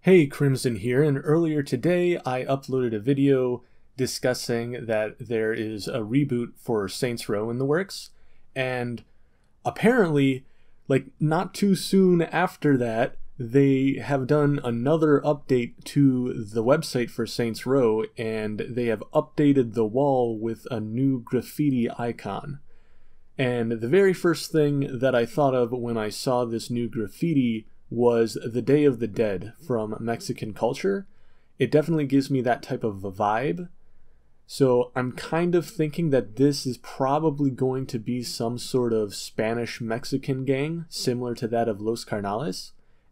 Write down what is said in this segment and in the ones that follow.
Hey, Chrymzon here, and earlier today I uploaded a video discussing that there is a reboot for Saints Row in the works, and apparently, not too soon after that, they have done another update to the website for Saints Row, and they have updated the wall with a new graffiti icon. And the very first thing that I thought of when I saw this new graffiti was the Day of the Dead from Mexican culture. It definitely gives me that type of a vibe. So I'm kind of thinking that this is probably going to be some sort of Spanish-Mexican gang, similar to that of Los Carnales.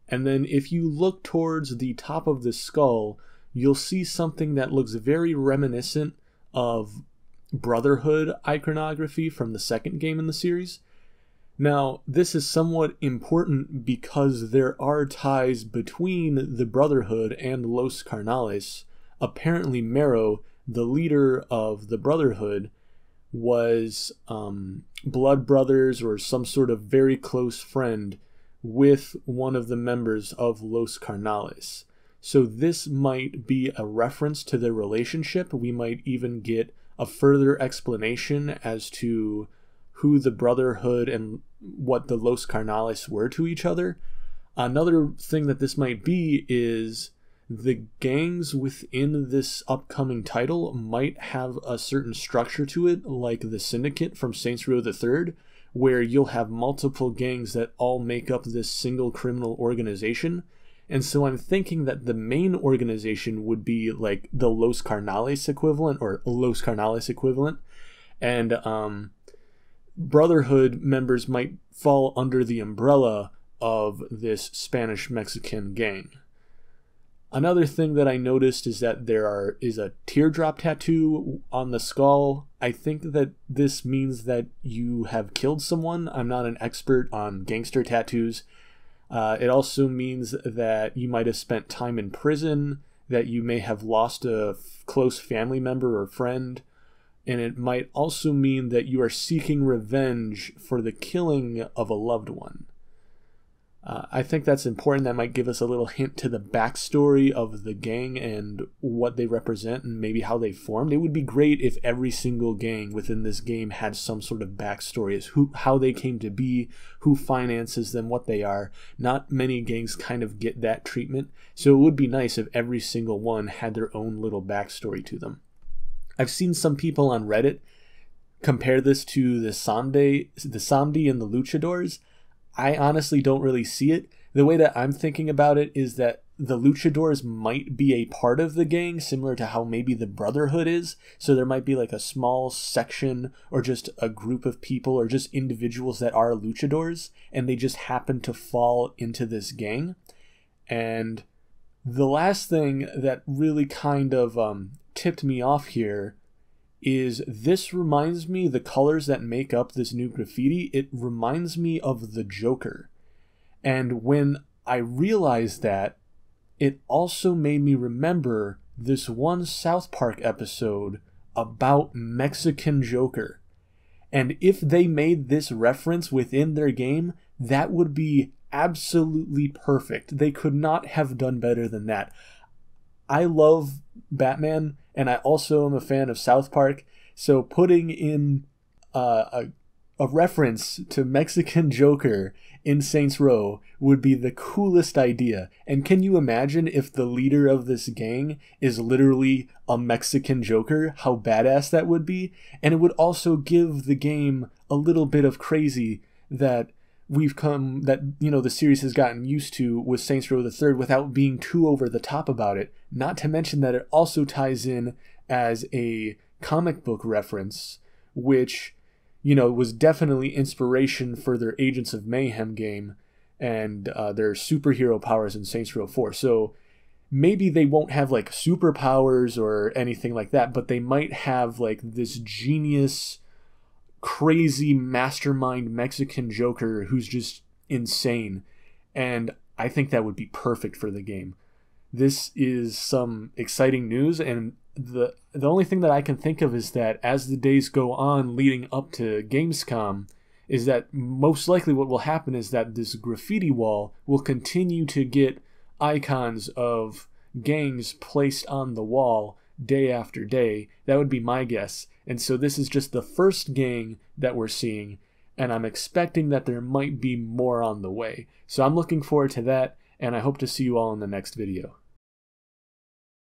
And then if you look towards the top of the skull, you'll see something that looks very reminiscent of Brotherhood iconography from the second game in the series. Now, this is somewhat important because there are ties between the Brotherhood and Los Carnales. Apparently Mero, the leader of the Brotherhood, was blood brothers or some sort of very close friend with one of the members of Los Carnales. So this might be a reference to their relationship. We might even get a further explanation as to who the Brotherhood and what the Los Carnales were to each other. Another thing that this might be is the gangs within this upcoming title might have a certain structure to it, like the Syndicate from Saints Row the Third, where you'll have multiple gangs that all make up this single criminal organization. And so I'm thinking that the main organization would be like the Los Carnales equivalent, or Los Carnales equivalent, and Brotherhood members might fall under the umbrella of this Spanish-Mexican gang. Another thing that I noticed is that there is a teardrop tattoo on the skull. I think that this means that you have killed someone. I'm not an expert on gangster tattoos. It also means that you might have spent time in prison, that you may have lost a close family member or friend, and it might also mean that you are seeking revenge for the killing of a loved one. I think that's important. That might give us a little hint to the backstory of the gang and what they represent and maybe how they formed. It would be great if every single gang within this game had some sort of backstory as how they came to be, who finances them, what they are. Not many gangs kind of get that treatment, so it would be nice if every single one had their own little backstory to them. I've seen some people on Reddit compare this to the Samdi and the Luchadors. I honestly don't really see it. The way that I'm thinking about it is that the Luchadors might be a part of the gang, similar to how maybe the Brotherhood is. So there might be like a small section or just a group of people or just individuals that are Luchadors, and they just happen to fall into this gang. And the last thing that really kind of tipped me off here is this reminds me, the colors that make up this new graffiti, it reminds me of the Joker. And when I realized that, it also made me remember this one South Park episode about Mexican Joker. And if they made this reference within their game, that would be absolutely perfect. They could not have done better than that. I love Batman, and I also am a fan of South Park, so putting in a reference to Mexican Joker in Saints Row would be the coolest idea. And can you imagine if the leader of this gang is literally a Mexican Joker? How badass that would be. And it would also give the game a little bit of crazy that the series has gotten used to with Saints Row the Third without being too over the top about it. Not to mention that it also ties in as a comic book reference, which, was definitely inspiration for their Agents of Mayhem game and their superhero powers in Saints Row 4. So maybe they won't have like superpowers or anything like that, but they might have like this genius, crazy mastermind Mexican Joker who's just insane, and I think that would be perfect for the game. This is some exciting news, and the only thing that I can think of is that as the days go on leading up to Gamescom, is that most likely what will happen is that this graffiti wall will continue to get icons of gangs placed on the wall day after day. That would be my guess. And so this is just the first gang that we're seeing, and I'm expecting that there might be more on the way. So I'm looking forward to that, and I hope to see you all in the next video.